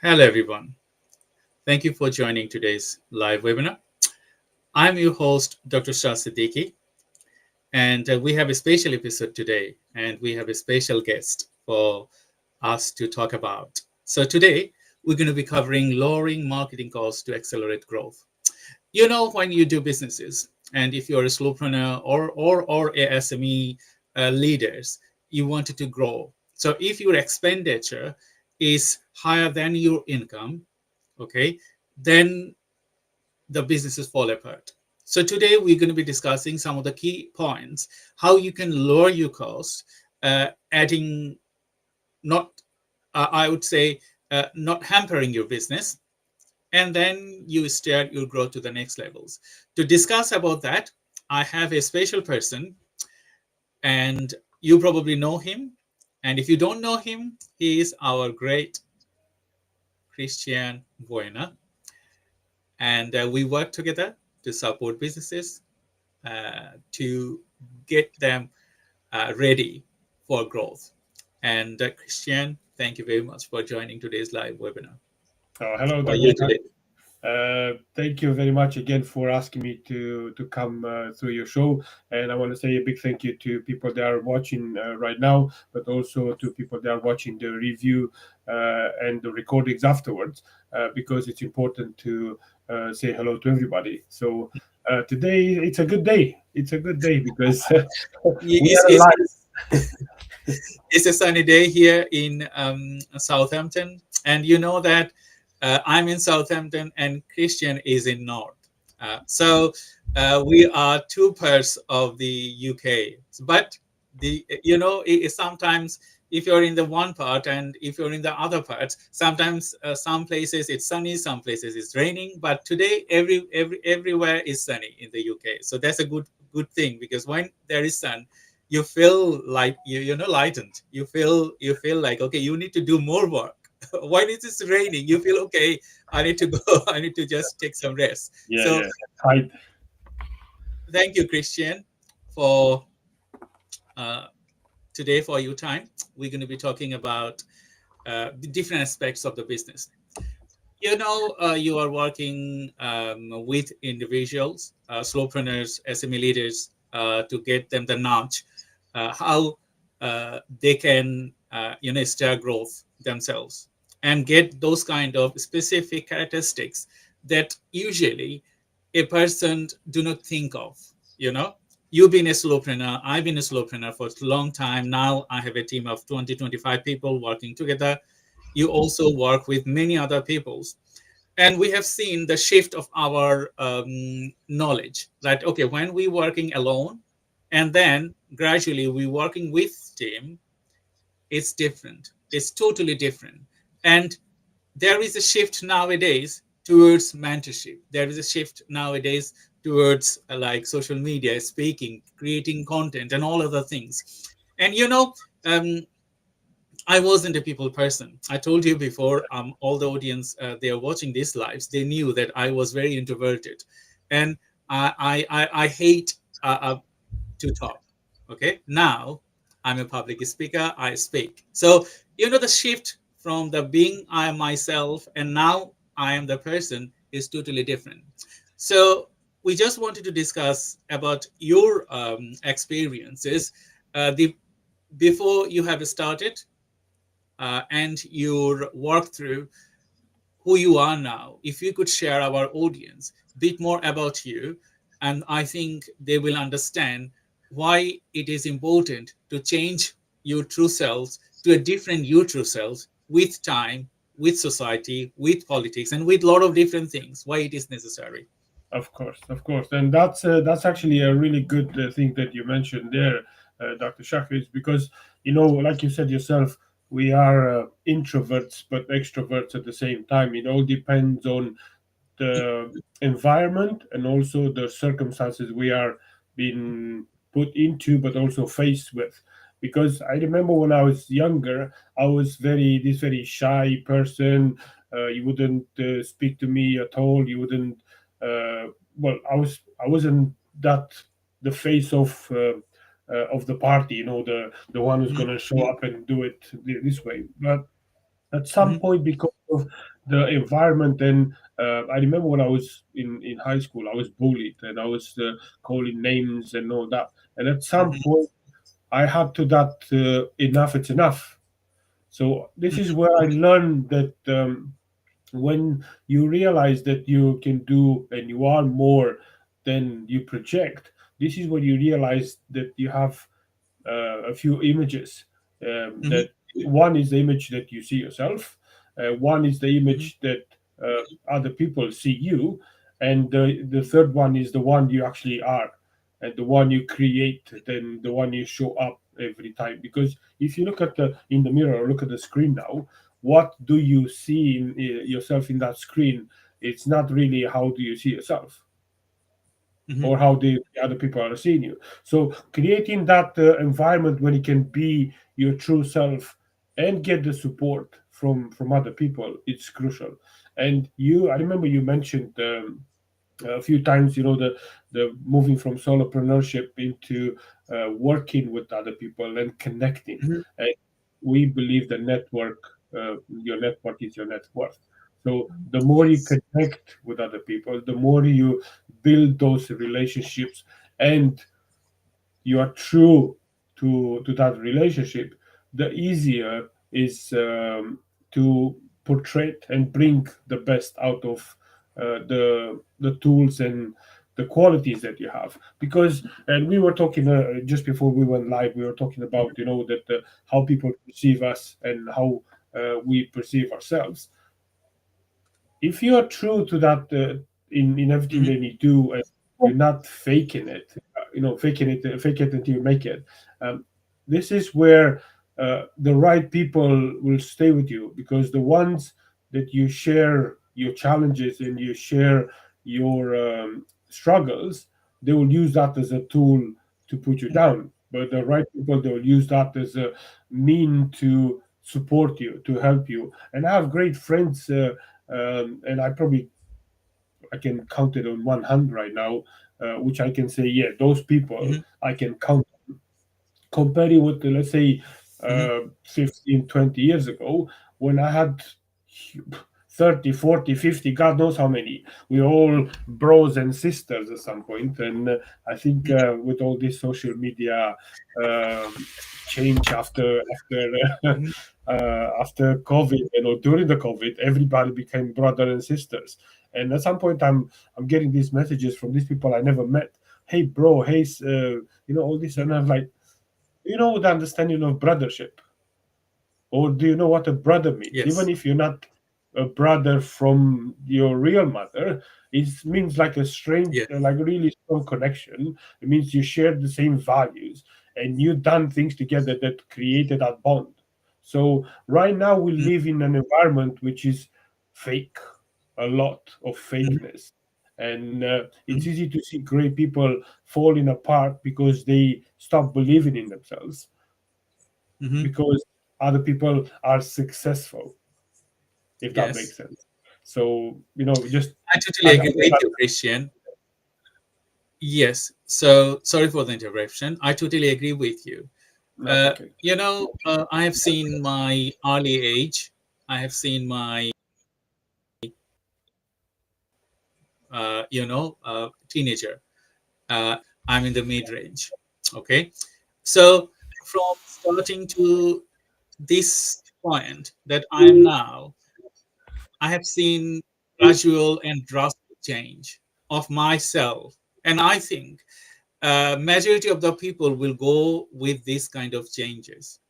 Hello, everyone. Thank you for joining today's live webinar. I'm your host, Dr. Shah Siddiqui, and we have a special episode today, and we have a special guest for us to talk about. So, today we're going to be covering lowering marketing costs to accelerate growth. You know, when you do businesses, and if you're a slowpreneur or a SME leaders, you wanted to grow. So, if your expenditure is higher than your income, okay, then the businesses fall apart. So today we're going to be discussing some of the key points, how you can lower your costs, adding not, I would say, not hampering your business, and then you start your growth to the next levels. To discuss about that, I have a special person, and you probably know him. And if you don't know him, he is our great Cristian Voinea, and we work together to support businesses to get them ready for growth. And Christian, thank you very much for joining today's live webinar. Hello, How are Dr. you Shah. today? Thank you very much again for asking me to come through your show. And I want to say a big thank you to people that are watching right now, but also to people that are watching the review and the recordings afterwards, because it's important to say hello to everybody. So today it's a good day. It's a good day because we It's, are it's, alive. it's a sunny day here in Southampton, and you know that I'm in Southampton and Christian is in North. So we are two parts of the UK, but sometimes if you're in the one part and if you're in the other parts, sometimes some places it's sunny, some places it's raining. But today, everywhere is sunny in the UK, so that's a good thing because when there is sun, you feel like lightened. You feel like okay, you need to do more work. When it is raining, you feel okay. I need to go. I need to just take some rest. Yeah, So yeah. Hi. thank you, Christian, for uh, today for your time. We're going to be talking about the different aspects of the business. You are working with individuals, slowpreneurs, SME leaders, to get them the nudge, how they can, start growth themselves and get those kind of specific characteristics that usually a person do not think of. You know, you've been a slowpreneur, I've been a slowpreneur for a long time. Now I have a team of 20, 25 people working together. You also work with many other peoples, and we have seen the shift of our knowledge that okay, when we working alone and then gradually we working with team, it's different, it's totally different. And there is a shift nowadays towards mentorship. There is a shift nowadays towards like social media, speaking, creating content and all other things. And um, I wasn't a people person. I told you before, all the audience, they are watching these lives, they knew that I was very introverted. And I hate to talk. Okay. Now I'm a public speaker, I speak. So, the shift from the being I myself and now I am the person is totally different. So, we just wanted to discuss about your experiences the before you have started and your work through who you are now. If you could share our audience a bit more about you, and I think they will understand why it is important to change your true selves to a different you true selves with time, with society, with politics, and with a lot of different things. Why it is necessary. Of course, and that's actually a really good thing that you mentioned there, Dr. Shah, is because like you said yourself, we are introverts but extroverts at the same time. It all depends on the environment and also the circumstances we are being put into, but also faced with. Because I remember when I was younger, I was very shy person. You wouldn't speak to me at all. You wouldn't. Well, I wasn't that the face of the party. The one who's Mhm. gonna show up and do it this way. But At some point, because of the environment. And I remember when I was in high school, I was bullied and I was calling names and all that. And at some Mhm, point, I had to that enough, it's enough. So this is where I learned that when you realize that you can do and you are more than you project, this is when you realize that you have a few images. mhm, That one is the image that you see yourself, one is the mhm, image that other people see you, and the third one is the one you actually are, and the one you create, then the one you show up every time. Because if you look at the in the mirror, or look at the screen now, what do you see in yourself in that screen? It's not really how do you see yourself, mhm, or how the other people are seeing you. So creating that environment when you can be your true self and get the support from other people, it's crucial. And I remember you mentioned a few times, the moving from solopreneurship into working with other people and connecting. mhm, And we believe the network, your network is your net worth. So the more you yes. connect with other people, the more you build those relationships, and you are true to that relationship, the easier is to portray and bring the best out of the tools and the qualities that you have. Because, and we were talking just before we went live, we were talking about that how people perceive us and how we perceive ourselves. If you are true to that in everything Mhm, that you do, and you're not faking it, fake it until you make it. Um, this is where the right people will stay with you, because the ones that you share your challenges and you share your struggles, they will use that as a tool to put you down. But the right people, they will use that as a mean to support you, to help you. And I have great friends. And I can count it on one hand right now, which I can say, yeah, those people mhm, I can count. Comparing with, let's say, mhm, 15, 20 years ago, when I had 30, 40, 50, God knows how many. We were all bros and sisters at some point. And I think mhm, with all this social media um, change mhm, after COVID, during the COVID, everybody became brother and sisters. And at some point, I'm getting these messages from these people I never met. Hey, bro. Hey, all this, mhm, and I'm like, the understanding of brothership, or do you know what a brother means? Even yes. if you're not a brother from your real mother, it means like a strange, Yes. like a really strong connection. It means you share the same values and you done things together that created that bond. So right now we Mhm, live in an environment which is fake, a lot of mhm, fakeness. And it's mhm, easy to see great people falling apart because they stop believing in themselves, mhm. because other people are successful, if that makes Yes. sense. So, just I totally I agree hope with that, you, Christian. Yes. So sorry for the interruption. I totally agree with you. that's okay. I have seen my early age. I have seen my, teenager. Now I'm in the mid range. Okay. So from starting to this point that I am now, I have seen gradual and drastic change of myself. And I think majority of the people will go with this kind of changes.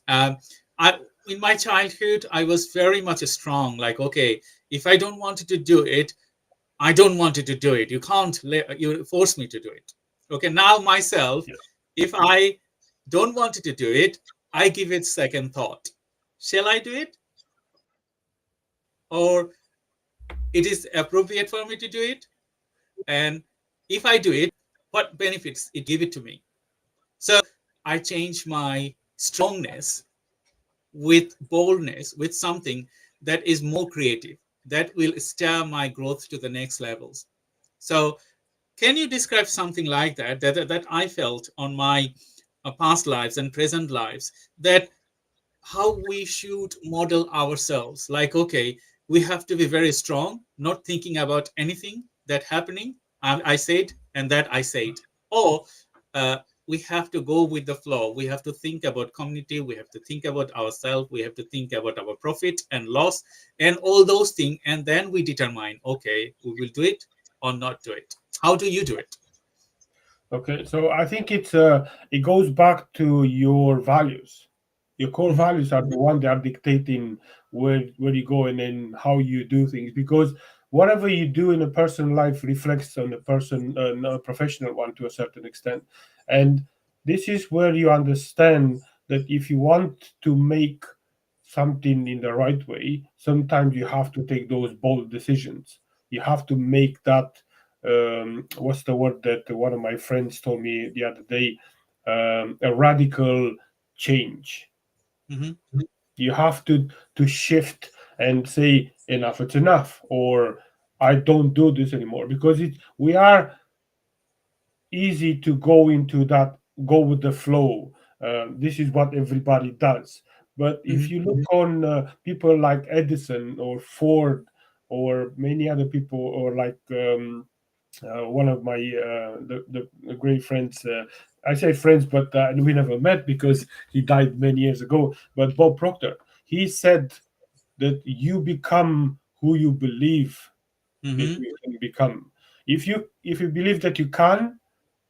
Um, I, in my childhood, I was very much strong. Like, okay, if I don't want to do it, I don't want to do it. You can't you force me to do it. Okay, now myself, Yeah. if I don't want to do it, I give it second thought. Shall I do it, or it is appropriate for me to do it? And if I do it, what benefits it give it to me? So I change my strongness with boldness, with something that is more creative, that will stir my growth to the next levels. So, can you describe something like that I felt on my past lives and present lives, that how we should model ourselves. Like, okay, we have to be very strong, not thinking about anything that happening. I said, and that I said. Or uh, we have to go with the flow. We have to think about community. We have to think about ourselves. We have to think about our profit and loss and all those things. And then we determine, okay, we will do it or not do it. How do you do it? Okay, so I think it goes back to your values. Your core Hmm. values are the one that are dictating where you go and then how you do things. Because whatever you do in a personal life reflects on a person, a professional one to a certain extent. And this is where you understand that if you want to make something in the right way, sometimes you have to take those bold decisions. You have to make that what's the word that one of my friends told me the other day, a radical change. Hmm. You have to shift and say enough, it's enough, or I don't do this anymore, because we are easy to go into that, go with the flow. This is what everybody does. But if Hmm. you look on people like Edison or Ford or many other people, or like one of my the great friends. I say friends, but we never met because he died many years ago. But Bob Proctor, he said that you become who you believe that Hmm. you can become. If you believe that you can,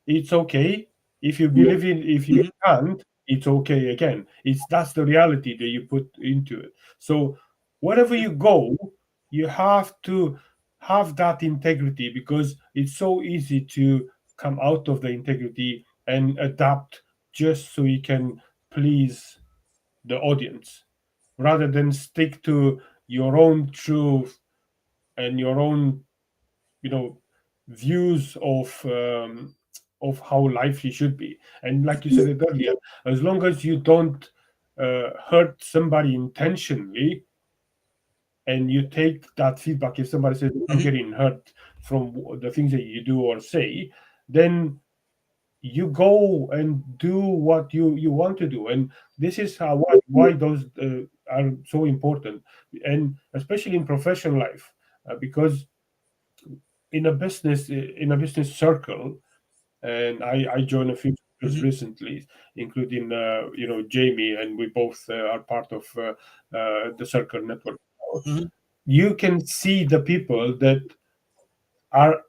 it's okay. If you believe in, if you Hmm. can't, it's okay again. That's the reality that you put into it. So wherever you go, you have to have that integrity, because it's so easy to come out of the integrity and adapt just so you can please the audience, rather than stick to your own truth and your own, you know, views of how life should be. And like you said it earlier, as long as you don't hurt somebody intentionally, and you take that feedback, if somebody says I'm Hmm. getting hurt from the things that you do or say, then you go and do what you want to do. And this is how why those are so important, and especially in professional life, because in a business circle, and I joined a few circles Hmm. recently, including Jamie, and we both are part of the circle network. Hmm. You can see the people that are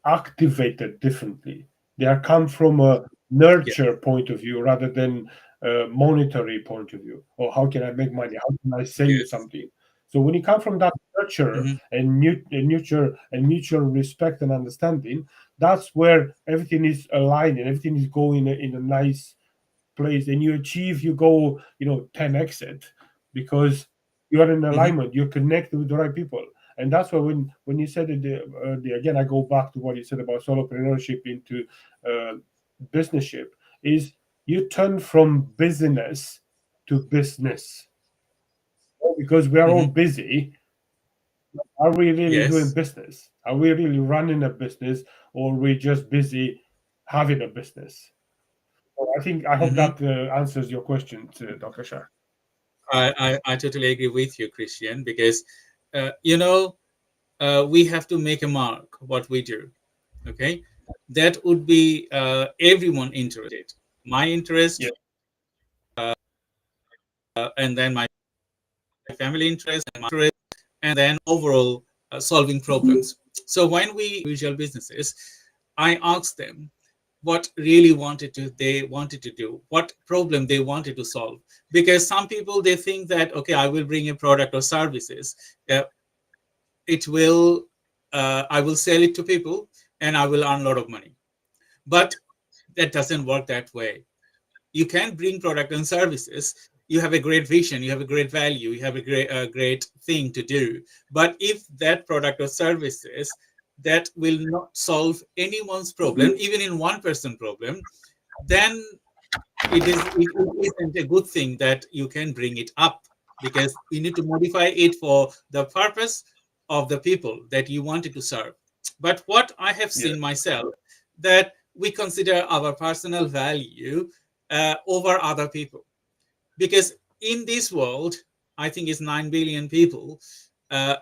activated differently. They are come from a Yeah. nurture point of view rather than a monetary point of view. Or how can I make money? How can I sell Yes. something? So when you come from that nurture Hmm. and nurture and mutual respect and understanding, that's where everything is aligned and everything is going in a nice place, and you go 10x it, because you are in Hmm. alignment, you're connected with the right people. And that's why when you said it, again, I go back to what you said about solopreneurship into uh, businessship, is you turn from business to business. Because we are all Hmm. busy, are we really doing Yes. business? Are we really running a business, or are we just busy having a business? I hope Hmm. that answers your question, Dr. Shah. I totally agree with you, Christian, because you know, we have to make a mark what we do. Okay, that would be everyone interested. My Yeah, interest, and then my family interest, and my interest, and then overall solving problems. So when we individual businesses, I ask them what really they wanted to do, what problem they wanted to solve. Because some people they think that okay, I will bring a product or services, uh, it will I will sell it to people and I will earn a lot of money. But that doesn't work that way. You can bring product and services, you have a great vision, you have a great value, you have a great thing to do, but if that product or services that will not solve anyone's problem, even in one person problem, then it isn't a good thing that you can bring it up, because you need to modify it for the purpose of the people that you wanted to serve. But what I have yeah, seen myself, that we consider our personal value over other people, because in this world, I think it's 9 billion people. Uh,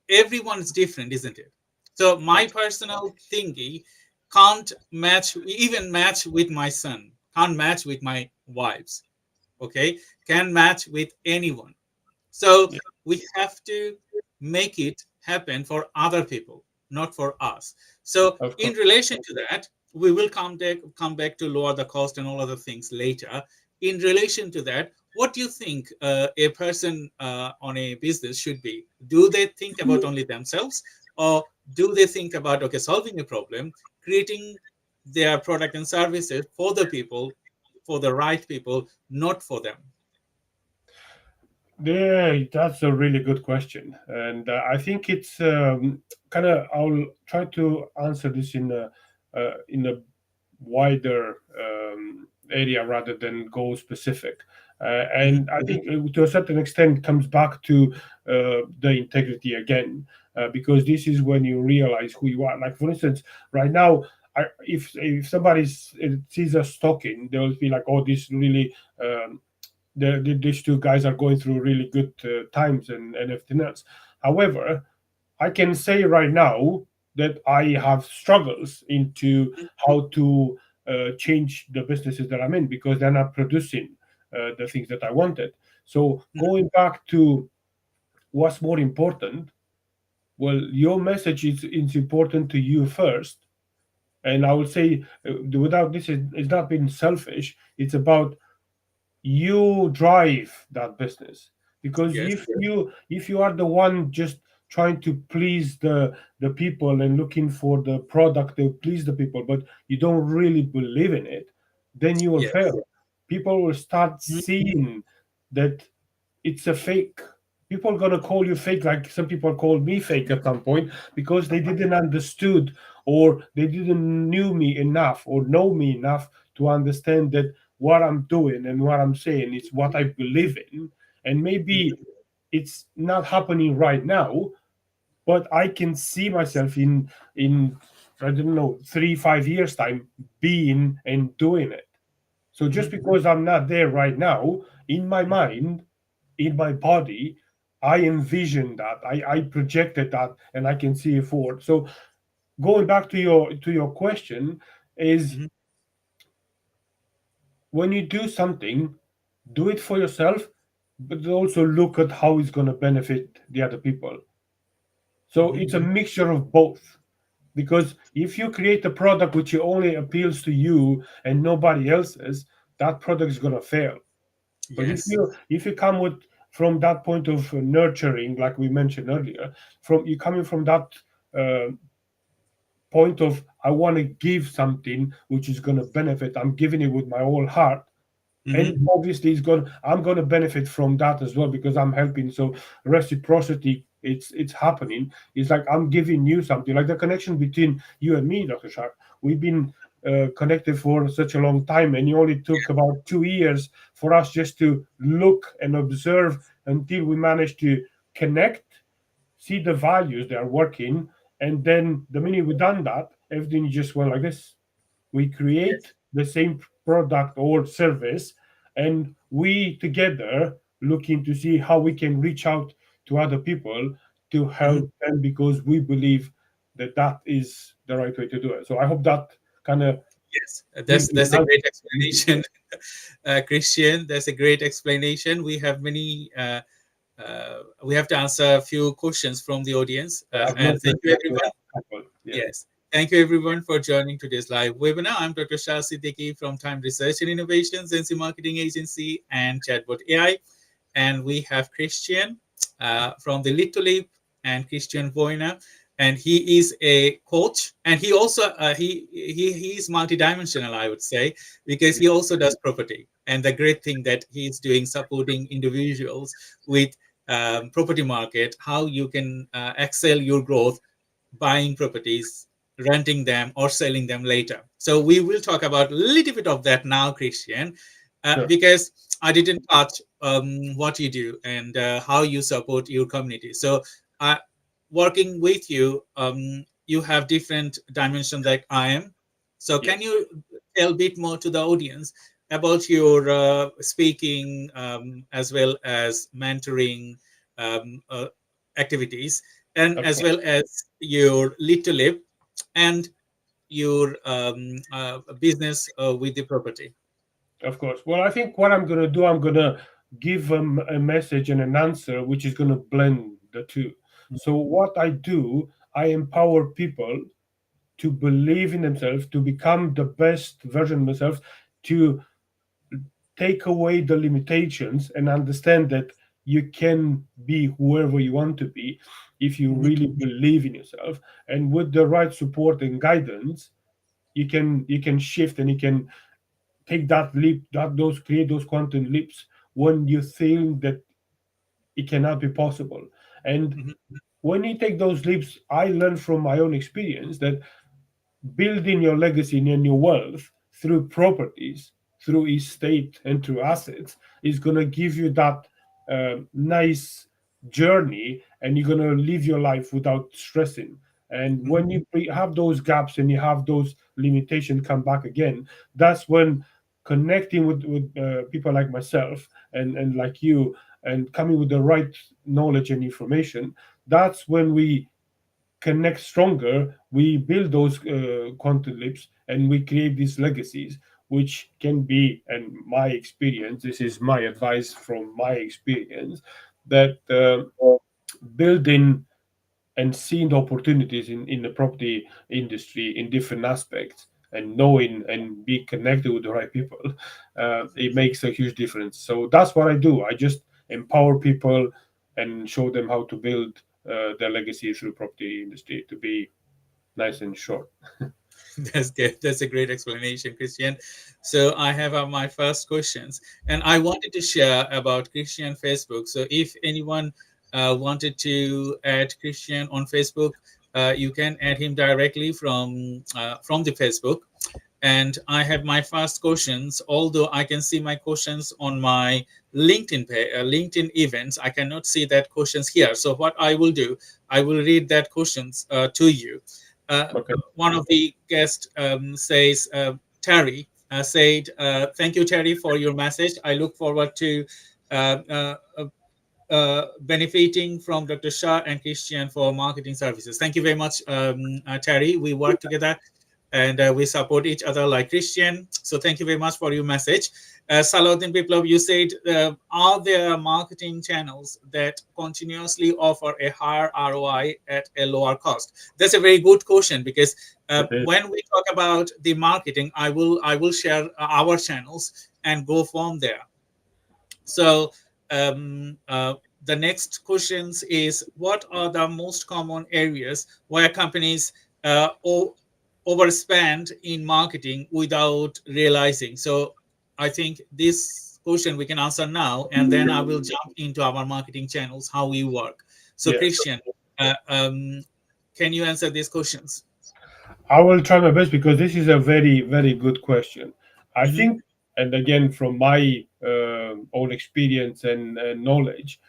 Everyone's different, isn't it? So my personal thingy can't match, even match with my son, can't match with my wife's, okay? Can match with anyone. So Yeah, we have to make it happen for other people, not for us. So of in course. relation to that, we will come back to lower the cost and all other things later. In relation to that, what do you think a person on a business should be? Do they think about only themselves, or do they think about, okay, solving a problem, creating their product and services for the people, for the right people, not for them? Yeah, that's a really good question, and I think it's kind of. I'll try to answer this in a wider area rather than goal specific. Mhm. And I think to a certain extent comes back to the integrity again, because this is when you realize who you are. Like for instance, right now, if somebody sees us talking, they'll be like, "Oh, this really." These two guys are going through really good times and everything else. However, I can say right now that I have struggles into how to change the businesses that I'm in because they're not producing the things that I wanted. So going back to what's more important, well, your message is important to you first. And I would say, without this, is not being selfish. It's about you drive that business, because Yes. if you are the one just trying to please the people and looking for the product to please the people, but you don't really believe in it, then you will Yes. fail. People will start Mhm. seeing that it's a fake. People are gonna call you fake, like some people called me fake at some point because they didn't understood, or they didn't knew me enough or know me enough to understand that what I'm doing and what I'm saying is what I believe in. And maybe it's not happening right now, but I can see myself in I don't know 3 5 years time being and doing it. So just Mhm. because I'm not there right now, in my mind, in my body, I envision that, I projected that, and I can see it forward. So going back to your question is, Mhm. when you do something, do it for yourself, but also look at how it's going to benefit the other people. So Mhm. it's a mixture of both. Because if you create a product which only appeals to you and nobody else's, that product is going to fail. But Yes. if you come with from that point of nurturing, like we mentioned earlier, from you coming from that uh, point of I want to give something which is going to benefit, I'm giving it with my whole heart, and Mhm. obviously I'm going to benefit from that as well because I'm helping. So reciprocity, it's happening. It's like I'm giving you something, like the connection between you and me, Dr. Shah. We've been connected for such a long time, and it only took about 2 years for us just to look and observe until we managed to connect, see the values that are working, and then the minute we done that, everything just went like this. We create Yes. the same product or service, and we together looking to see how we can reach out to other people to Mhm. help them, because we believe that that is the right way to do it. So I hope that kind of Yes. gives you That's an a answer. great explanation, Christian. That's a great explanation. We have to answer a few questions from the audience, I have no and thank you, question to everyone. tackle. Yeah. Yes. Thank you, everyone, for joining today's live webinar. I'm Dr. Shah Siddiqui from Time Research and Innovations, NC Marketing Agency, and Chatbot AI. And we have Christian from the Lead2Leap, and Cristian Voinea, and he is a coach, and he also he is multidimensional, I would say, because he also does property. And the great thing that he is doing, supporting individuals with property market, how you can excel your growth buying properties, renting them, or selling them later. So we will talk about a little bit of that now, Christian, Sure. because I didn't touch what you do and how you support your community. So, working with you, you have different dimensions like I am. So, can Yes. you tell a bit more to the audience about your speaking as well as mentoring uh, activities, and Of as course, well as your lead to live and your business with the property. of course. Well, I think what I'm going to do, I'm going to give them a message and an answer which is going to blend the two. So what I do, I empower people to believe in themselves, to become the best version of themselves, to take away the limitations and understand that you can be whoever you want to be if you Mhm, really believe in yourself. And with the right support and guidance, you can shift and you can take that leap, that those create those quantum leaps when you think that it cannot be possible. And mhm, when you take those leaps, I learned from my own experience that building your legacy and your wealth through properties, through estate, and through assets is going to give you that nice journey, and you're going to live your life without stressing. And mhm, when you have those gaps and you have those limitations come back again, that's when connecting with people like myself and like you, and coming with the right knowledge and information, that's when we connect stronger, we build those quantum leaps, and we create these legacies, which can be, and my experience, this is my advice from my experience, that building and seeing the opportunities in the property industry in different aspects, and knowing and be connected with the right people, it makes a huge difference. So that's what I do. I just empower people and show them how to build their legacy through property industry, to be nice and short. That's good. That's a great explanation, Christian. So I have my first questions, and I wanted to share about Christian Facebook. So if anyone wanted to add Christian on Facebook, you can add him directly from the Facebook. And I have my first questions. Although I can see my questions on my LinkedIn events, I cannot see that questions here. So what I will do, I will read that questions to you. Uh, Okay. One of the guests says, Terry said, "Thank you, Terry, for your message. I look forward to." Uh, uh, uh, Benefiting from Dr. Shah and Christian for marketing services. Thank you very much, Terry. We work together and we support each other like Christian. So thank you very much for your message. Salahuddin Biplav, you said, are there marketing channels that continuously offer a higher ROI at a lower cost? That's a very good question because It is. when we talk about the marketing, I will share our channels and go from there. So um, uh, the next questions is, what are the most common areas where companies overspend in marketing without realizing? So I think this question we can answer now, and then I will jump into our marketing channels, how we work. So Yes. Christian, can you answer these questions? I will try my best because this is a very, very good question. I Hmm. think, and again, from my own experience and knowledge,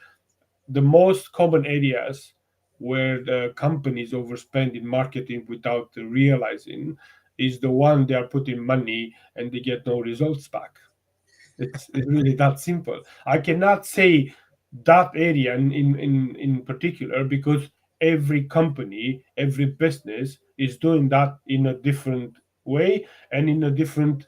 the most common areas where the companies overspend in marketing without realizing is the one they are putting money and they get no results back. It's really that simple. I cannot say that area in particular because every company, every business is doing that in a different way and in a different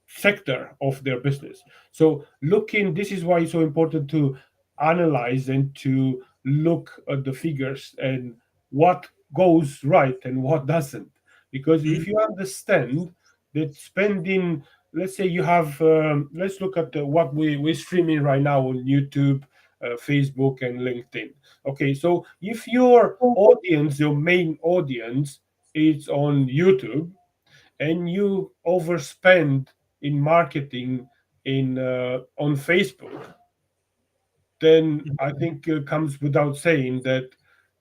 sector of their business. So looking, this is why it's so important to analyze and to look at the figures and what goes right and what doesn't. Because Hmm. if you understand that spending, let's say you have let's look at what we're streaming right now on YouTube, Facebook, and LinkedIn. Okay, so if your audience, your main audience, is on YouTube, and you overspend in marketing in on Facebook, then I think it comes without saying that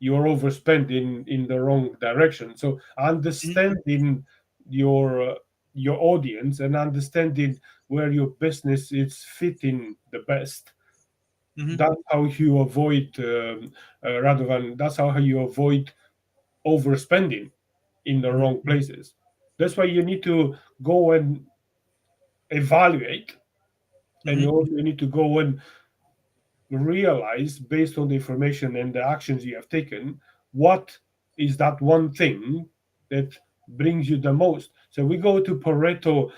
you're overspending in the wrong direction. So understanding your uh, your audience and understanding where your business is fitting the best. Hmm. That's how you avoid, rather than that's how you avoid overspending in the Hmm. wrong places. That's why you need to go and evaluate, and you Mhm. also need to go and realize, based on the information and the actions you have taken, what is that one thing that brings you the most. So we go to Pareto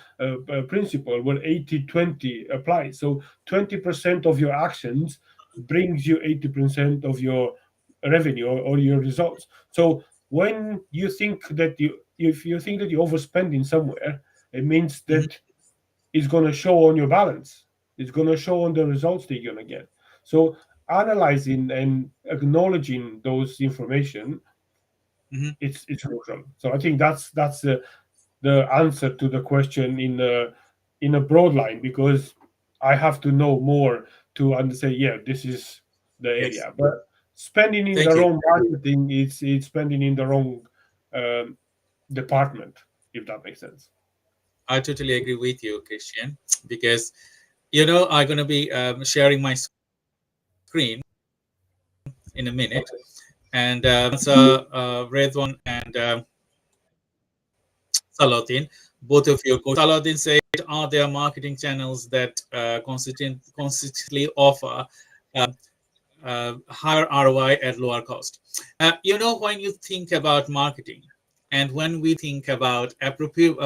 principle, where 80-20 applies. So 20% of your actions brings you 80% of your revenue, or your results. So when you think that if you think that you're overspending somewhere, it means Mhm. that it's going to show on your balance. It's going to show on the results that you're going to get. So analyzing and acknowledging those information, Mhm. it's crucial. So I think that's the answer to the question in a broad line, because I have to know more to understand. Yeah, this is the Yes. area. But spending in Thank the you. wrong marketing, it's spending in the wrong um, department, if that makes sense. I totally agree with you, Christian, because I'm going to be sharing my screen in a minute, and Redwan and Salatin, both of you. Coach Salatin said, "Are there marketing channels that consistently offer higher ROI at lower cost?" When you think about marketing, and when we think about appropriate,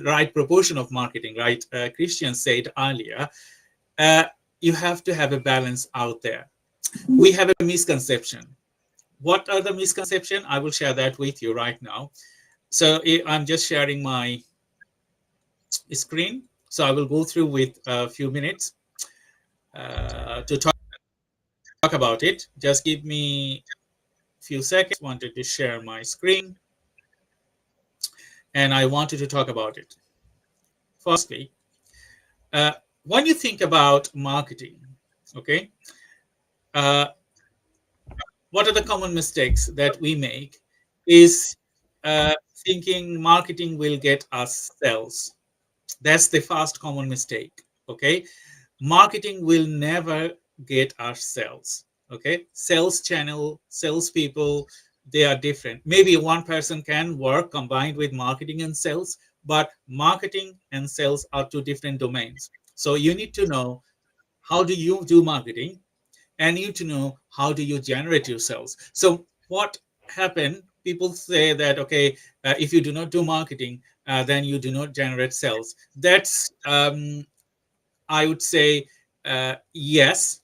right proportion of marketing, right? Christian said earlier, uh, you have to have a balance out there. We have a misconception. What are the misconception? I will share that with you right now. So I'm just sharing my screen. So I will go through with a few minutes to talk about it. Just give me a few seconds. Wanted to share my screen, and I wanted to talk about it. Firstly, uh, when you think about marketing, okay, uh, what are the common mistakes that we make is uh, thinking marketing will get us sales. That's the first common mistake. Okay, marketing will never get us sales. Okay, sales channel, sales people, they are different. Maybe one person can work combined with marketing and sales, but marketing and sales are two different domains. So you need to know how do you do marketing, and you to know how do you generate your sales. So what happened, people say that, okay, if you do not do marketing, then you do not generate sales. That's I would say, yes,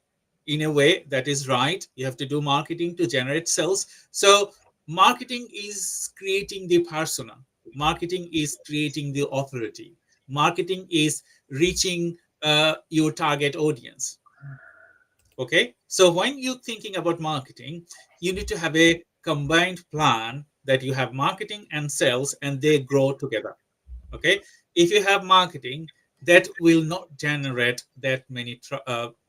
in a way that is right. You have to do marketing to generate sales. So marketing is creating the persona, marketing is creating the authority, marketing is reaching your target audience. Okay, so when you're thinking about marketing, you need to have a combined plan that you have marketing and sales and they grow together. Okay, if you have marketing, that will not generate that many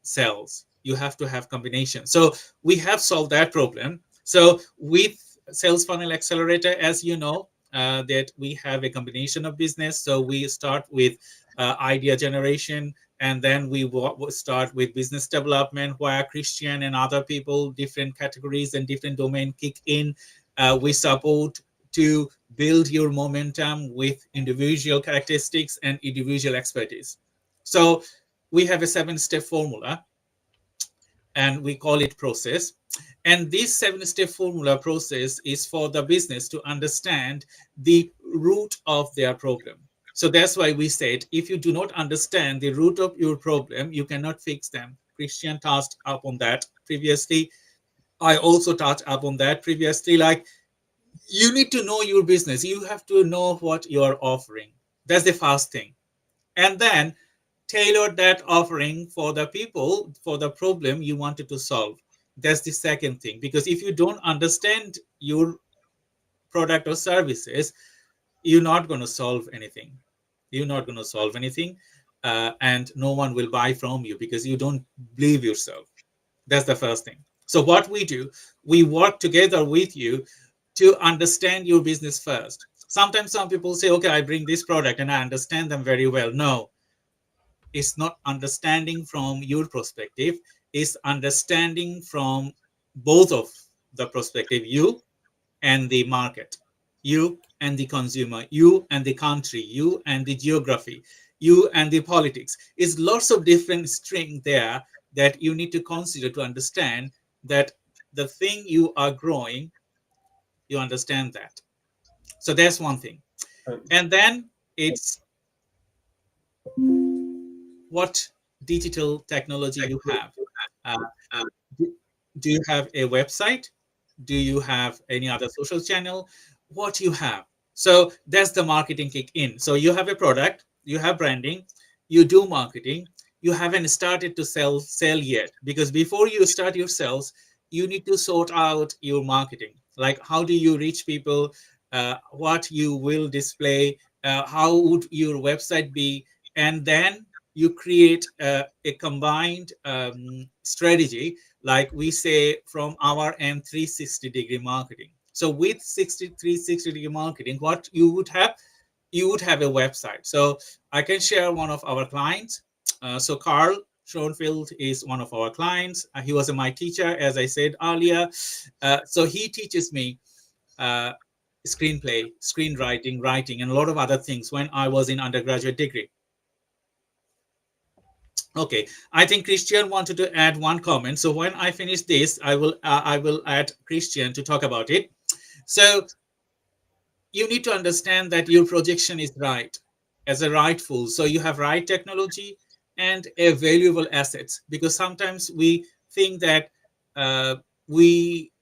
sales. You have to have combination. So we have solved that problem. So with sales funnel accelerator, as you know, that we have a combination of business. So we start with idea generation, and then we start with business development, where Christian and other people, different categories and different domain kick in. We support to build your momentum with individual characteristics and individual expertise. So we have a 7-step formula, and we call it process. And this 7-step formula process is for the business to understand the root of their problem. So that's why we said, if you do not understand the root of your problem, you cannot fix them. Christian touched upon that previously. I also touched upon that previously. Like, you need to know your business. You have to know what you are offering. That's the first thing. And then tailor that offering for the people, for the problem you wanted to solve. That's the second thing. Because if you don't understand your product or services, you're not going to solve anything. You're not going to solve anything. And no one will buy from you because you don't believe yourself. That's the first thing. So what we do, we work together with you to understand your business first. Sometimes some people say, okay, I bring this product and I understand them very well. No, it's not understanding from your perspective, it's understanding from both of the perspective, you and the market, you and the consumer, you and the country, you and the geography. you and the politics. Is lots of different string there that you need to consider to understand that the thing you are growing, you understand that. So that's one thing. And then it's what digital technology you have. Uh, do, do you have a website? Do you have any other social channel? What you have. So that's the marketing kick in. So you have a product, you have branding, you do marketing, you haven't started to sell yet, because before you start your sales, you need to sort out your marketing. Like, how do you reach people? What you will display? How would your website be? And then you create a combined strategy, like we say from our end, 360-degree marketing. So with 360-degree marketing, what you would have, you would have a website. So I can share one of our clients. So Carl Schoenfeld is one of our clients. He was my teacher, as I said earlier. So he teaches me uh, screenplay, screenwriting, writing, and a lot of other things when I was in undergraduate degree. Okay, I think Christian wanted to add one comment. So when I finish this, I will add Christian to talk about it. So you need to understand that your projection is right, as a rightful. So you have right technology and a valuable assets, because sometimes we think that we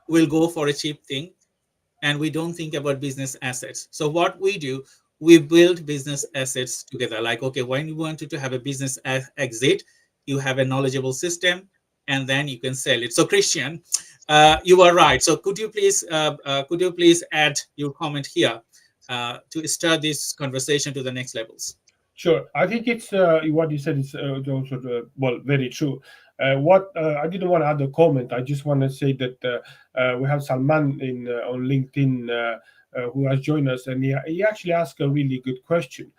will go for a cheap thing and we don't think about business assets. So what we do, we build business assets together. Like, okay, when you wanted to have a business exit, you have a knowledgeable system, and then you can sell it. So Christian, you are right. So could you please add your comment here to start this conversation to the next levels? Sure. I think it's what you said is also well, very true. What I didn't want to add a comment. I just want to say that we have Salman in on LinkedIn who has joined us, and he actually asked a really good question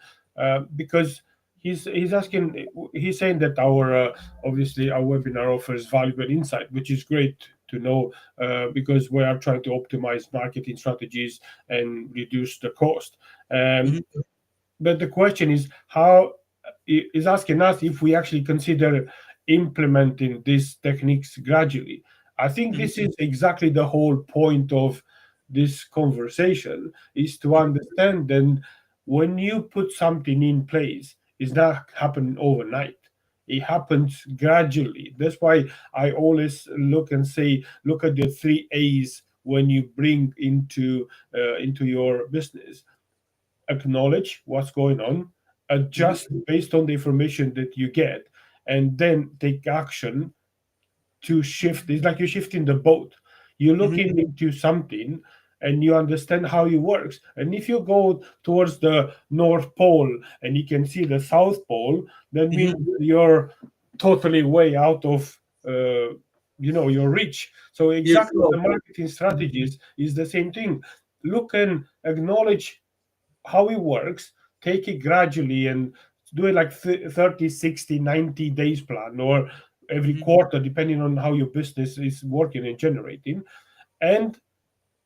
because he's asking, he's saying that our obviously our webinar offers valuable insight, which is great to know because we are trying to optimize marketing strategies and reduce the cost. Um, Mhm, but the question is how is asking us if we actually consider implementing these techniques gradually. I think mhm, this is exactly the whole point of this conversation, is to mhm, understand that when you put something in place, it's not happening overnight. It happens gradually. That's why I always look and say, look at the three A's when you bring into your business: acknowledge what's going on, mhm, adjust based on the information that you get, and then take action to shift. It's like you're shifting the boat. You're mhm, looking into something and you understand how it works. And if you go towards the North Pole and you can see the South Pole, that mhm. means you're totally way out of your reach. So Yes. exactly the marketing strategies is the same thing. Look and acknowledge how it works, take it gradually and do it like 30, 60, 90 days plan, or every Mhm, quarter, depending on how your business is working and generating, and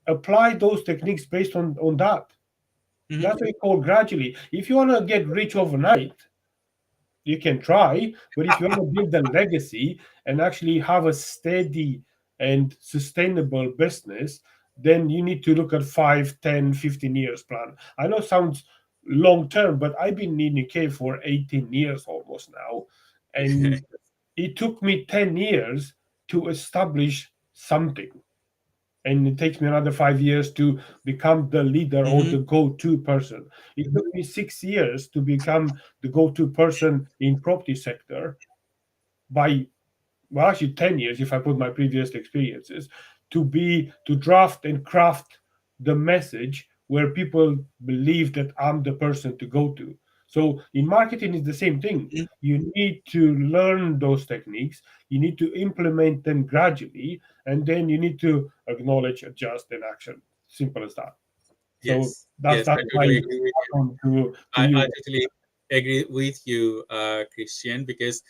apply those techniques based on that. mhm, That's what you call gradually. If you want to get rich overnight, you can try, but if you want to build a legacy and actually have a steady and sustainable business, then you need to look at 5, 10, 15 years plan. I know it sounds long term, but I've been in UK for 18 years almost now, and it took me 10 years to establish something, and it takes me another 5 years to become the leader or mhm, the go-to person. It took me 6 years to become the go-to person in property sector. By well, actually 10 years if I put my previous experiences, to draft and craft the message where people believe that I'm the person to go to. So in marketing it's the same thing. mhm. You need to learn those techniques, you need to implement them gradually, and then you need to acknowledge, adjust, and action. Simple as that. So Yes, that's yes, I that's my totally agree with you. on to I you. totally agree with you, Christian, because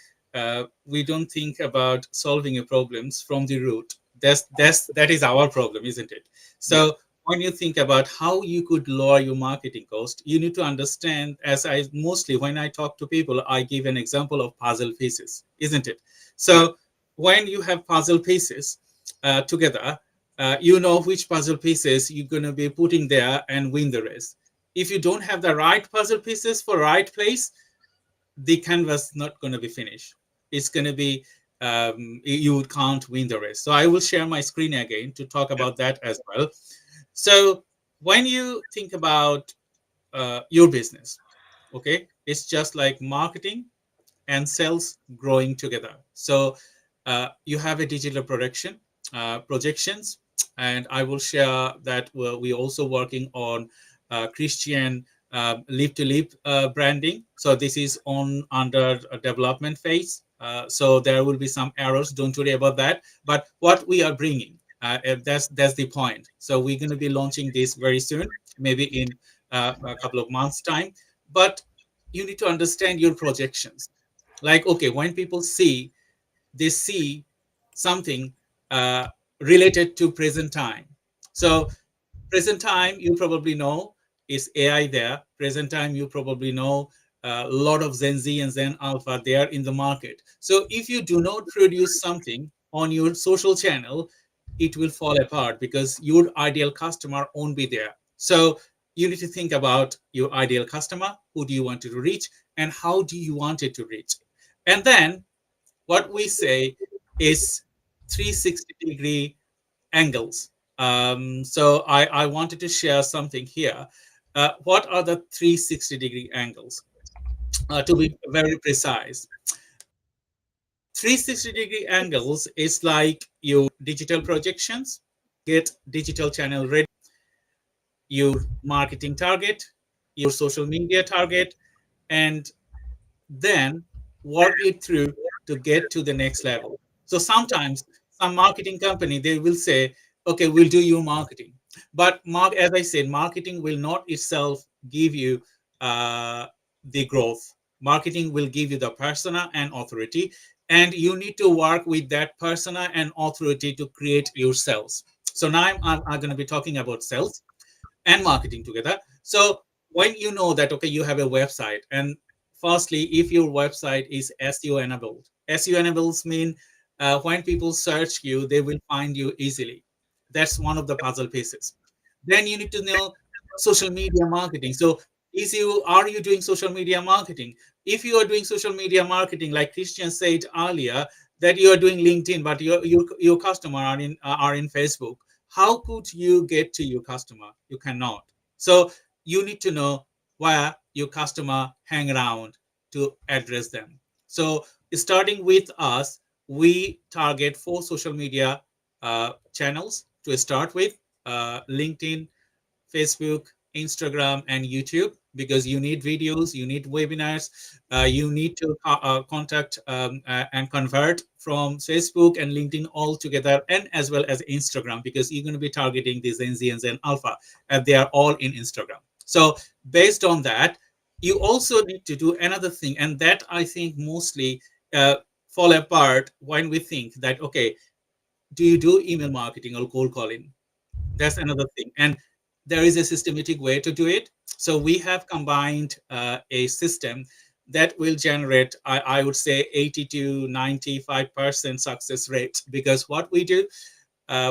we don't think about solving your problems from the root. That is our problem, isn't it? Yes. So when you think about how you could lower your marketing cost, you need to understand, as I mostly when I talk to people, I give an example of puzzle pieces, isn't it? So when you have puzzle pieces together, you know which puzzle pieces you're going to be putting there and win the race. If you don't have the right puzzle pieces for right place, the canvas not going to be finished. It's going to be you can't win the race. So I will share my screen again to talk Yeah. about that as well. So when you think about your business, okay, it's just like marketing and sales growing together. So you have a digital production projections, and I will share that we're also working on Christian Leap2Leap branding. So this is on under a development phase. So there will be some errors. Don't worry about that. But what we are bringing, that's the point. So we're going to be launching this very soon, maybe in a couple of months' time. But you need to understand your projections. Like, okay, when people see, they see something uh, related to present time. So present time, you probably know, is AI there. Present time, you probably know a lot of Gen Z and Gen Alpha there in the market. So if you do not produce something on your social channel, it will fall apart because your ideal customer won't be there. So you need to think about your ideal customer. Who do you want it to reach, and how do you want it to reach? And then what we say is 360-degree angles. So I wanted to share something here. What are the 360-degree angles? To be very precise, 360-degree angles is like your digital projections, get digital channel ready, your marketing target, your social media target, and then work it through to get to the next level. So sometimes some marketing company, they will say, okay, we'll do your marketing. But as I said, marketing will not itself give you uh, the growth. Marketing will give you the persona and authority, and you need to work with that persona and authority to create your sales. So now I'm going to be talking about sales and marketing together. So when you know that, okay, you have a website, and firstly, if your website is SEO enabled, SEO enables mean when people search you, they will find you easily. That's one of the puzzle pieces. Then you need to know social media marketing. So are you doing social media marketing? If you are doing social media marketing, like Christian said earlier, that you are doing LinkedIn, but your customer are in Facebook, how could you get to your customer? You cannot. So you need to know where your customer hang around to address them. So starting with us, we target 4 social media channels to start with: LinkedIn, Facebook, Instagram, and YouTube, because you need videos, you need webinars, you need to contact and convert from Facebook and LinkedIn all together, and as well as Instagram, because you're going to be targeting the Gen Z and Gen Alpha, and they are all in Instagram. So based on that, you also need to do another thing, and that I think mostly fall apart when we think that, okay, do you do email marketing or cold calling? That's another thing. And there is a systematic way to do it. So we have combined a system that will generate, I would say, 80 to 95% success rate. Because what we do,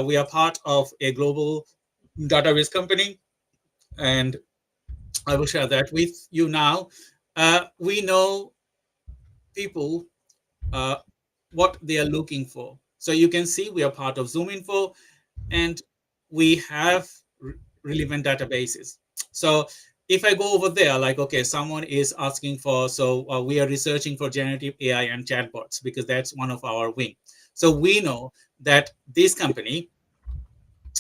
we are part of a global database company, and I will share that with you now. We know people uh, what they are looking for. So you can see we are part of Zoom Info, and we have relevant databases. So if I go over there, like, okay, someone is asking for, so we are researching for generative AI and chatbots, because that's one of our wing. So we know that this company,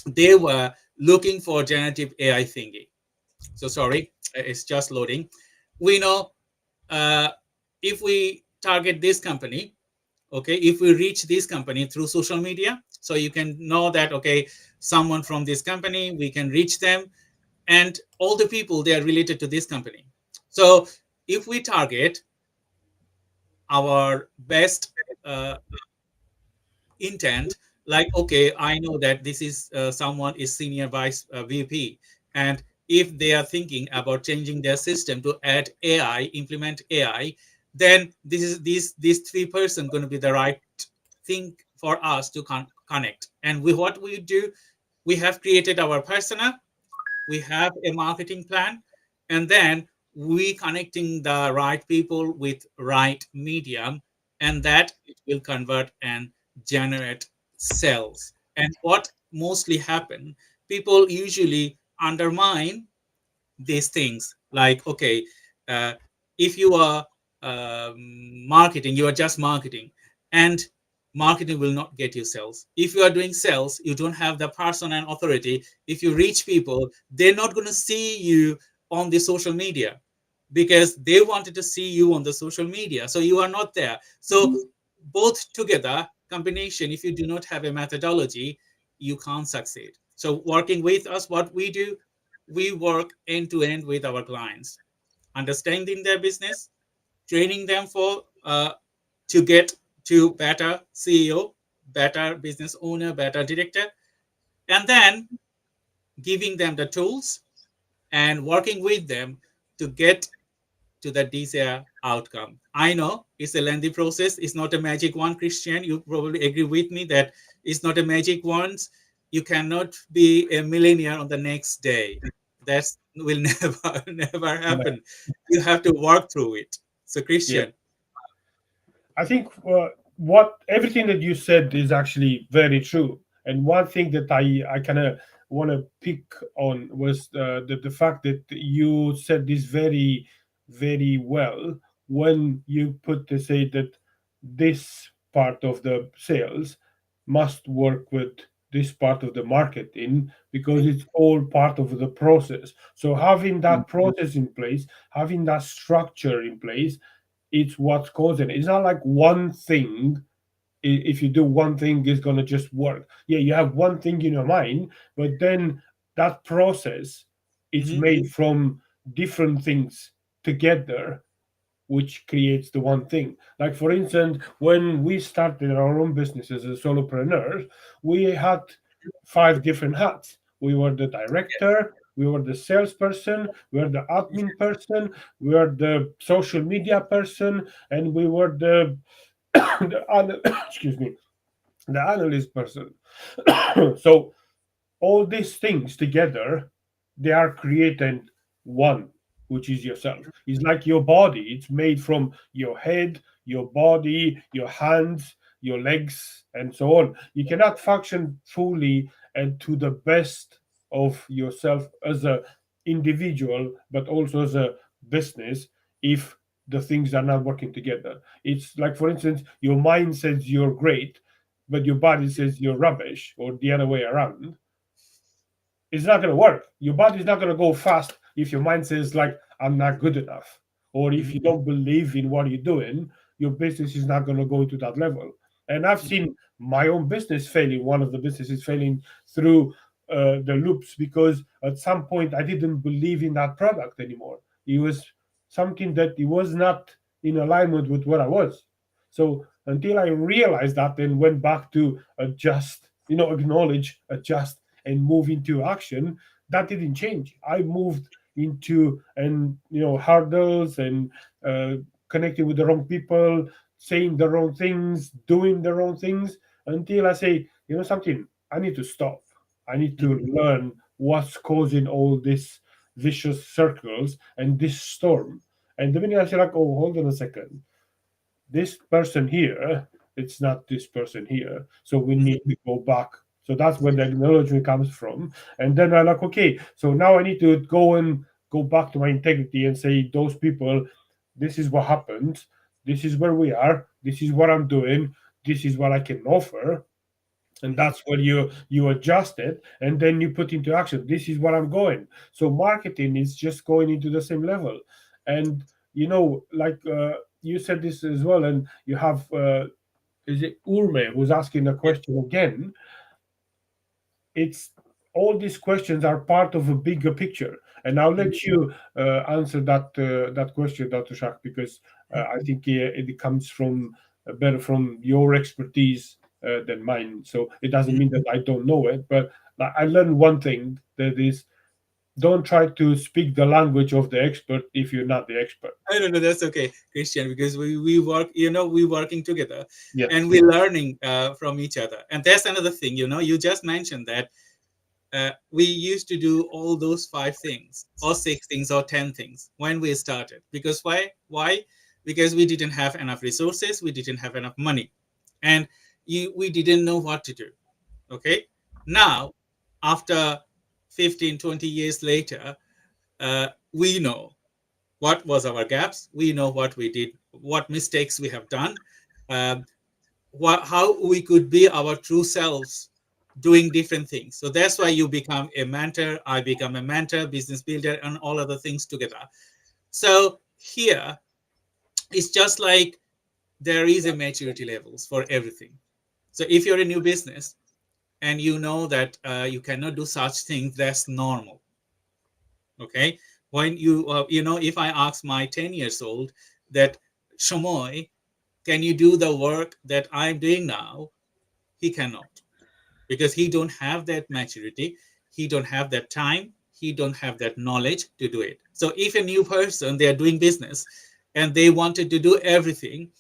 they were looking for generative AI thingy. So sorry, it's just loading. We know uh, if we target this company, okay, if we reach this company through social media, so you can know that, okay, someone from this company, we can reach them, and all the people, they are related to this company. So if we target our best uh, intent Like, okay, I know that this is someone is senior vice VP, and if they are thinking about changing their system to add AI, implement AI, then these three person going to be the right thing for us to connect. And what we do, we have created our persona, we have a marketing plan, and then we connecting the right people with right medium, and that it will convert and generate sales. And what mostly happen, people usually undermine these things, like, okay, uh, if you are marketing, you are just marketing, and marketing will not get you sales. If you are doing sales, you don't have the person and authority. If you reach people, they're not going to see you on the social media, because they wanted to see you on the social media, so you are not there. So both together combination, if you do not have a methodology, you can't succeed. So working with us, what we do, we work end to end with our clients, understanding their business, training them for to get to better CEO, better business owner, better director, and then giving them the tools and working with them to get to the desired outcome. I know it's a lengthy process. It's not a magic one, Christian. You probably agree with me that it's not a magic one. You cannot be a millionaire on the next day. That will never Yeah. happen. You have to work through it. So, Yeah. Christian. I think what everything that you said is actually very true. And one thing that I kind of want to pick on was the fact that you said this very very well when you put to say that this part of the sales must work with this part of the marketing because it's all part of the process. So having that process in place, having that structure in place, it's what's causing it. It's not like one thing. If you do one thing, it's gonna just work. Yeah, you have one thing in your mind, but then that process, it's Mhm, made from different things together, which creates the one thing. Like for instance, when we started our own businesses as solopreneurs, we had five different hats. We were the director, we were the salesperson, we were the admin person, we were the social media person, and we were the, excuse me, the analyst person. So all these things together, they are creating one, which is yourself. It's like your body, it's made from your head, your body, your hands, your legs, and so on. You cannot function fully and to the best of yourself as a individual, but also as a business, if the things are not working together. It's like, for instance, your mind says you're great, but your body says you're rubbish, or the other way around. It's not going to work. Your body's not going to go fast if your mind says like I'm not good enough, or if mhm, you don't believe in what you're doing, your business is not going to go to that level. And I've mhm, seen my own business failing. One of the businesses failing through the loops because at some point I didn't believe in that product anymore. It was something that it was not in alignment with what I was. So until I realized that and went back to adjust, acknowledge, adjust, and move into action, that didn't change. I moved into and hurdles and uh, connecting with the wrong people, saying the wrong things, doing the wrong things, until I say, something, I need to stop. I need to mhm, learn what's causing all these vicious circles and this storm. And the minute I say like, oh, hold on a second, this person here, it's not this person here. So we mhm, need to go back. So that's where the acknowledgement comes from. And then I'm like, okay, so now I need to go back to my integrity and say, those people, this is what happened. This is where we are. This is what I'm doing. This is what I can offer. And mhm, that's where you adjust it and then you put into action. This is what I'm going. So marketing is just going into the same level. And like you said this as well, and you have is it Urme who's asking a yeah, question again. It's all these questions are part of a bigger picture, and I'll mhm, let you answer that question, Dr. Shak, because I think it comes from better from your expertise than mine. So it doesn't mean that I don't know it, but like, I learned one thing, that is, don't try to speak the language of the expert if you're not the expert. I don't know. That's okay, Christian, because we work. We working together, and Yes. we're learning from each other. And that's another thing. You just mentioned that we used to do all those five things, or six things, or 10 things when we started. Because why? Why? Because we didn't have enough resources. We didn't have enough money, and we didn't know what to do. Okay. Now, after 15, 20 years later, we know what was our gaps. We know what we did, what mistakes we have done, um, how we could be our true selves doing different things. So that's why you become a mentor. I become a mentor, business builder, and all other things together. So here it's just like there is a maturity levels for everything. So if you're a new business and you know that you cannot do such things, that's normal. Okay. When if I ask my 10 years old that, Shamoy, can you do the work that I'm doing now? He cannot, because he don't have that maturity. He don't have that time. He don't have that knowledge to do it. So if a new person, they are doing business and they wanted to do everything,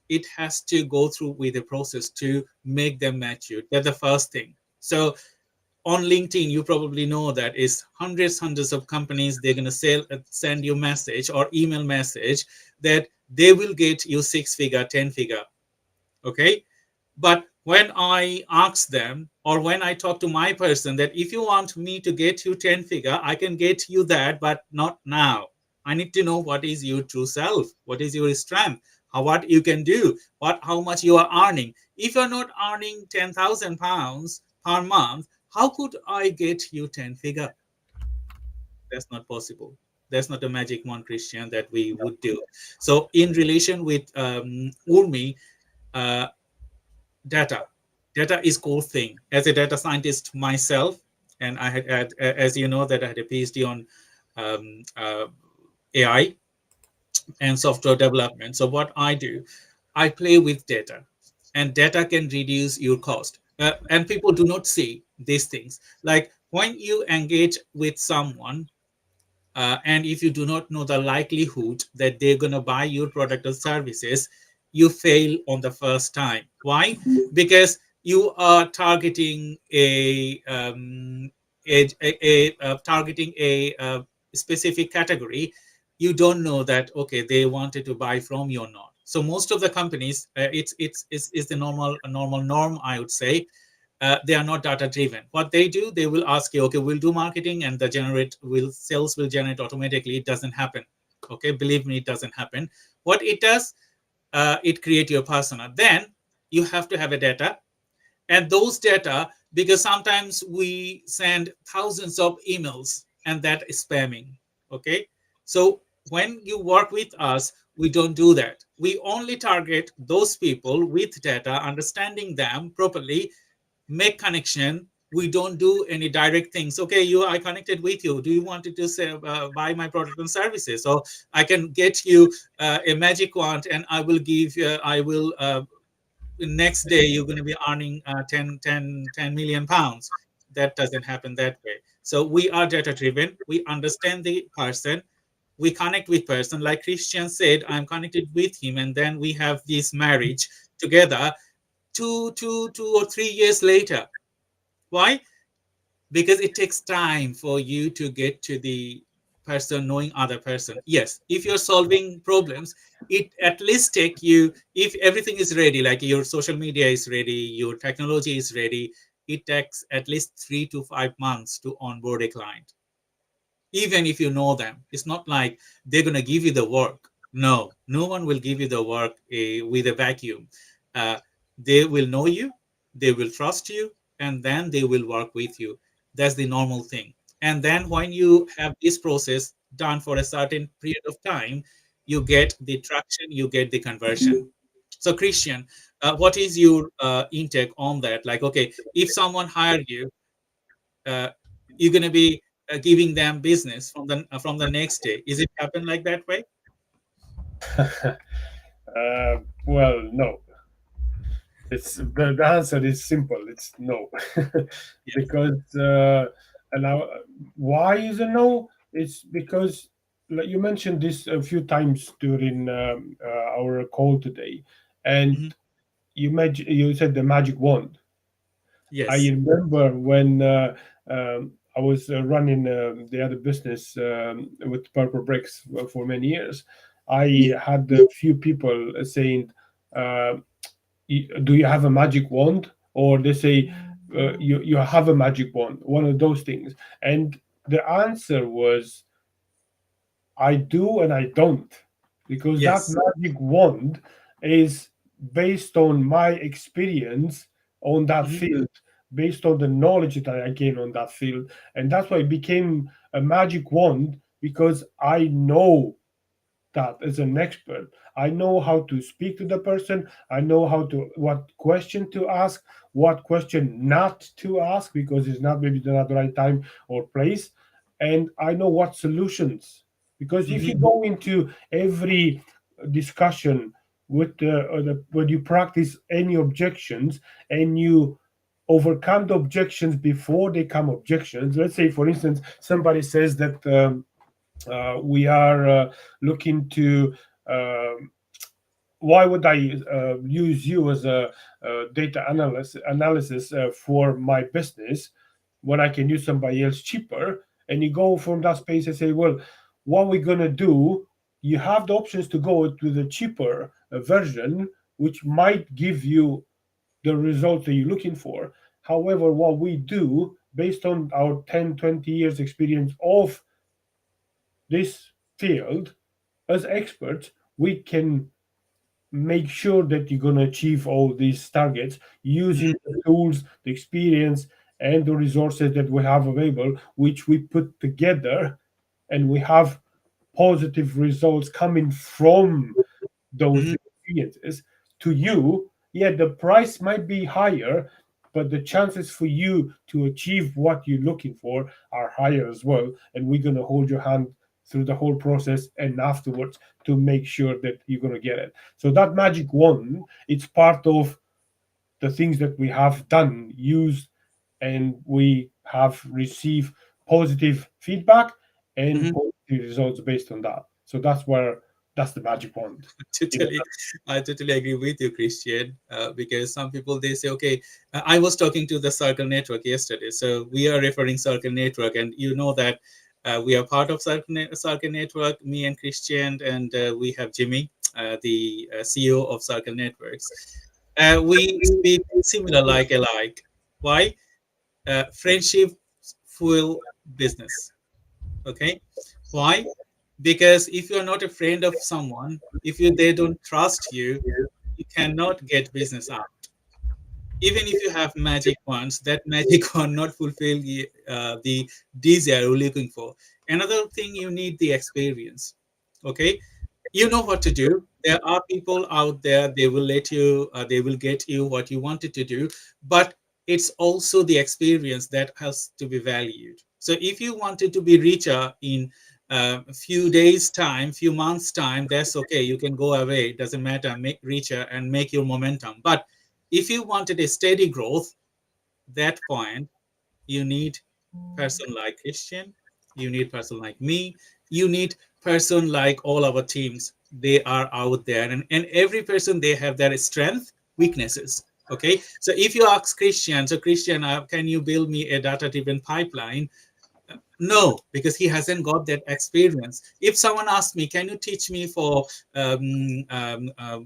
it has to go through with a process to make them mature. That's the first thing. So on LinkedIn, you probably know that is hundreds of companies. They're going to send you message or email message that they will get you 6 figure, 10 figure. Okay. But when I ask them, or when I talk to my person, that if you want me to get you 10 figure, I can get you that, but not now. I need to know what is your true self, what is your strength, what you can do, how much you are earning. If you're not earning 10,000 pounds per month, how could I get you 10 figure? That's not possible. That's not a magic one, Christian, that we would do. So in relation with Urmi, uh, data data is core thing. As a data scientist myself, and as you know, that I had a PhD on AI and software development. So what I do, I play with data, and data can reduce your cost. And people do not see these things. Like when you engage with someone, and if you do not know the likelihood that they're going to buy your product or services, you fail on the first time. Why? Because you are targeting targeting a specific category. You don't know that, okay, they wanted to buy from you or not. So most of the companies, it's the normal norm, I would say. They are not data driven. What they do, they will ask you, okay, we'll do marketing and the generate will sales will generate automatically. It doesn't happen. Okay, believe me, it doesn't happen. What it does, it create your persona. Then you have to have a data, and those data, because sometimes we send thousands of emails and that is spamming. Okay, so when you work with us, we don't do that. We only target those people with data, understanding them properly, make connection. We don't do any direct things. Okay, I connected with you, do you want to say, buy my product and services? So I can get you a magic wand and I will give I will next day you're going to be earning 10 million pounds. That doesn't happen that way. So we are data driven. We understand the person. We connect with person, like Christian said, I'm connected with him, and then we have this marriage together 2 or 3 years later. Why? Because it takes time for you to get to the person knowing other person. Yes, if you're solving problems, it at least take you, if everything is ready, like your social media is ready, your technology is ready, it takes at least 3 to 5 months to onboard a client. Even if you know them, it's not like they're going to give you the work. No, no one will give you the work with a vacuum. uh, they will know you, they will trust you, and then they will work with you. That's the normal thing. And then when you have this process done for a certain period of time, you get the traction, you get the conversion. So Christian, what is your intake on that? Like, okay, if someone hired you, uh, you're going to be giving them business from the next day. Is it happen like that way? Well, no. It's the answer is simple. It's no, Yeah. because and now why is a no? It's because like you mentioned this a few times during our call today, and Mhm. you said the magic wand. I Yes. remember when I was running the other business with Purple Bricks for many years. I had a few people saying. Uh, do you have a magic wand, or they say you have a magic wand, one of those things. And the answer was I do and I don't, because that Yes. magic wand is based on my experience on that Mhm. field, based on the knowledge that I gain on that field. And that's why it became a magic wand, because I know that as an expert. I know how to speak to the person. I know how to what question to ask, what question not to ask because it's not maybe not the right time or place, and I know what solutions. Because if you Mhm. go into every discussion with when you practice any objections and you overcome the objections before they come objections. Let's say, for instance, somebody says that. We are looking to why would I use you as a, data analysis for my business when I can use somebody else cheaper? And you go from that space and say, well, what we're gonna do? You have the options to go to the cheaper version, which might give you the results that you're looking for. However, what we do based on our 10, 20 years experience of this field as experts, we can make sure that you're going to achieve all these targets using Mhm. the tools, the experience, and the resources that we have available, which we put together, and we have positive results coming from those Mhm. experiences to you. Yeah, the price might be higher, but the chances for you to achieve what you're looking for are higher as well. And we're going to hold your hand through the whole process and afterwards to make sure that you're going to get it. So that magic wand, it's part of the things that we have done, used, and we have received positive feedback and Mhm. positive results based on that. So that's the magic wand. Totally, I totally agree with you, Christian. Because some people they say, okay, I was talking to the Circle Network yesterday, so we are referring Circle Network, and you know that we are part of Circle Network. Me and Christian, and we have Jimmy, the CEO of Circle Networks. We speak similar, like alike. Why? Friendship fuel business. Okay, why? Because if you're not a friend of someone, if you they don't trust you, you cannot get business out. Even if you have magic wands, that magic wand not fulfill the desire you're looking for. Another thing, you need the experience. Okay, you know what to do. There are people out there, they will let you, they will get you what you wanted to do, but it's also the experience that has to be valued. So if you wanted to be richer in a few days time, few months time, that's okay, you can go away, it doesn't matter, make richer and make your momentum. But if you wanted a steady growth, that point, you need person like Christian, you need person like me, you need person like all our teams. They are out there, and every person they have their strength, weaknesses. Okay, so if you ask Christian, so Christian, can you build me a data-driven pipeline? No, because he hasn't got that experience. If someone asks me, can you teach me for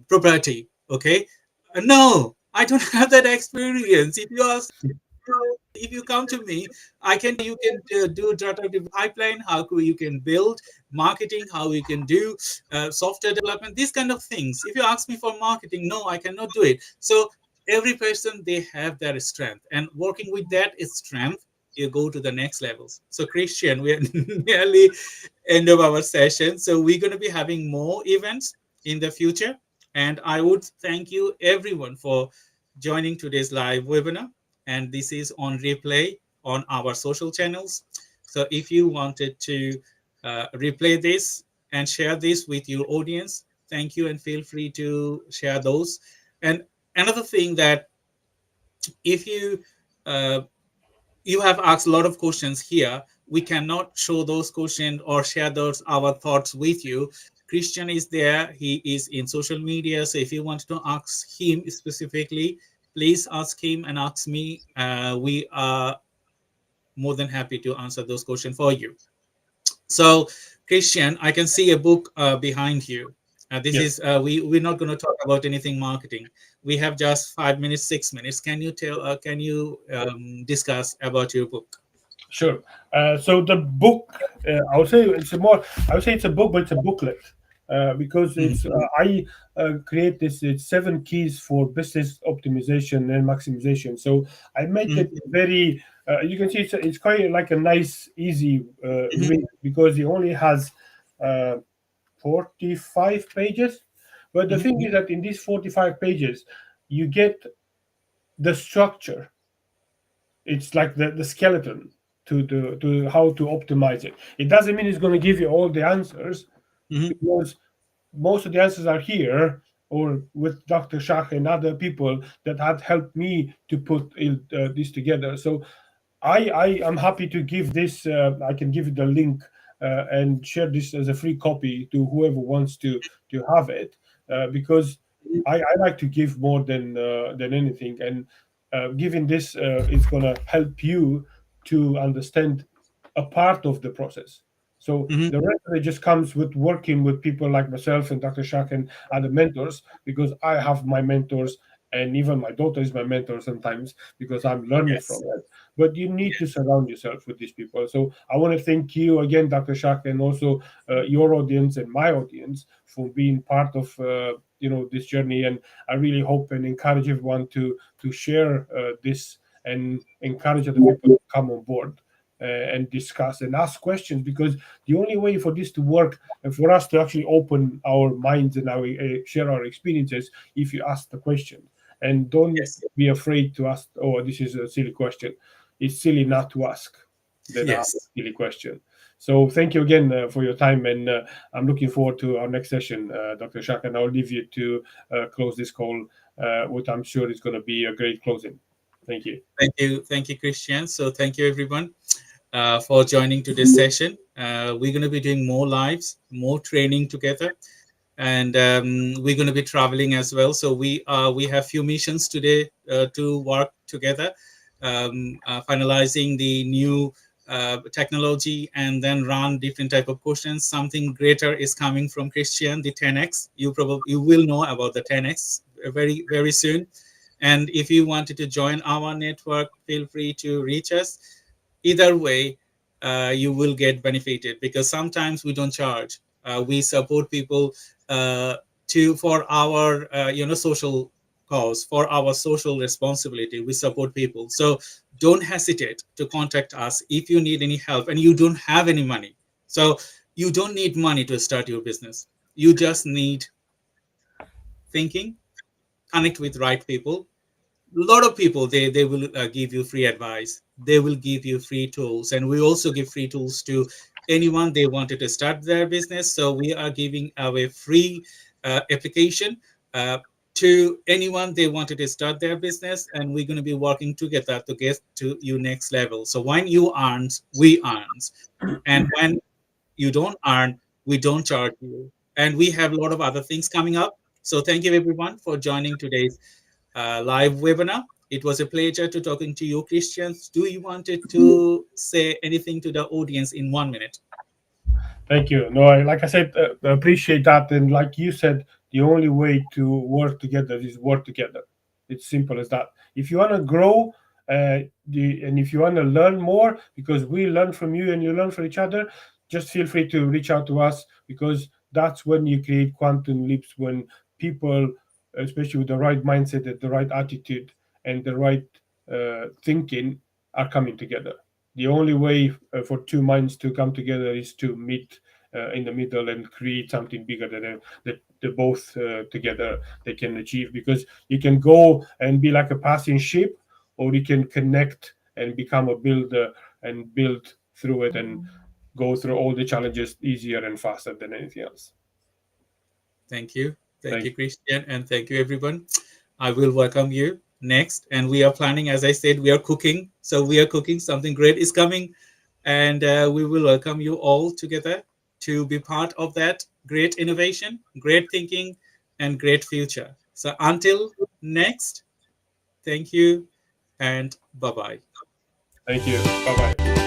property? Okay, no, I don't have that experience. If you ask, if you come to me, I can you can do data pipeline, how you can build marketing, how you can do software development, these kind of things. If you ask me for marketing, no, I cannot do it. So every person they have their strength, and working with that is strength. You go to the next levels. So Christian, we are nearly end of our session. So we're going to be having more events in the future, and I would thank you everyone for joining today's live webinar, and this is on replay on our social channels. So if you wanted to replay this and share this with your audience, thank you, and feel free to share those. And another thing that if uh, you have asked a lot of questions here, we cannot show those questions or share those our thoughts with you. Christian is there, he is in social media, so if you want to ask him specifically, please ask him and ask me. We are more than happy to answer those questions for you. So, Christian, I can see a book behind you. This Yes. is we're not going to talk about anything marketing. We have just 5 minutes, 6 minutes. Can you tell? Can you discuss about your book? Sure. So the book, I would say it's a more, I would say it's a book, but it's a booklet, because Mhm, it's I create this. It's 7 keys for business optimization and maximization. So I make mhm, it very. You can see it's quite like a nice, easy mhm, read because it only has uh, 45 pages. But the mhm, thing is that in these 45 pages, you get the structure. It's like the skeleton to how to optimize it. It doesn't mean it's going to give you all the answers mhm. because most of the answers are here or with Dr. Shah and other people that had helped me to put this together. So I am happy to give this. I can give you the link and share this as a free copy to whoever wants to have it, because I like to give more than anything, and giving this is gonna help you to understand a part of the process. So Mhm. the rest of it just comes with working with people like myself and Dr. Shak and other mentors, because I have my mentors, and even my daughter is my mentor sometimes because I'm learning from Yes. it. But you need to surround yourself with these people. So I want to thank you again, Dr. Shak, and also your audience and my audience for being part of this journey. And I really hope and encourage everyone to share this and encourage other people to come on board and discuss and ask questions, because the only way for this to work and for us to actually open our minds and our share our experiences, if you ask the question, and don't Yes. be afraid to ask, oh, this is a silly question. It's silly not to ask, then ask a Yes. silly question. So thank you again for your time, and I'm looking forward to our next session, Dr. Shak, and I'll leave you to close this call, which I'm sure is going to be a great closing. Thank you. Thank you, Christian. So thank you, everyone, for joining today's session. We're going to be doing more lives, more training together, and we're going to be traveling as well. So we have few missions today to work together, finalizing the new technology, and then run different type of questions. Something greater is coming from Christian, the 10x. You will know about the 10x very very soon. And if you wanted to join our network, feel free to reach us. Either way, you will get benefited, because sometimes we don't charge. We support people to for our social cause, for our social responsibility. We support people. So don't hesitate to contact us if you need any help and you don't have any money. So you don't need money to start your business. You just need thinking, connect with right people. A lot of people, they will give you free advice, they will give you free tools, and we also give free tools to anyone they wanted to start their business. So we are giving away free application to anyone they wanted to start their business, and we're going to be working together to get to you next level. So when you earn, we earn, and when you don't earn, we don't charge you. And we have a lot of other things coming up. So thank you everyone for joining today's live webinar. It was a pleasure to talking to you, Christians. Do you wanted to say anything to the audience in 1 minute? Thank you. No, like I said, I appreciate that. And like you said, the only way to work together is work together. It's simple as that. If you want to grow, and if you want to learn more, because we learn from you and you learn from each other, just feel free to reach out to us, because that's when you create quantum leaps, when people, especially with the right mindset and the right attitude and the right thinking, are coming together. The only way for two minds to come together is to meet in the middle and create something bigger that they both together they can achieve. Because you can go and be like a passing ship, or you can connect and become a builder and build through it and go through all the challenges easier and faster than anything else. Thank you. Thank Thank you, Christian, and thank you, everyone. I will welcome you next. And we are planning, as I said, we are cooking. So we are cooking, something great is coming. And we will welcome you all together to be part of that great innovation, great thinking, and great future. So until next, thank you and bye bye. Thank you. Bye bye.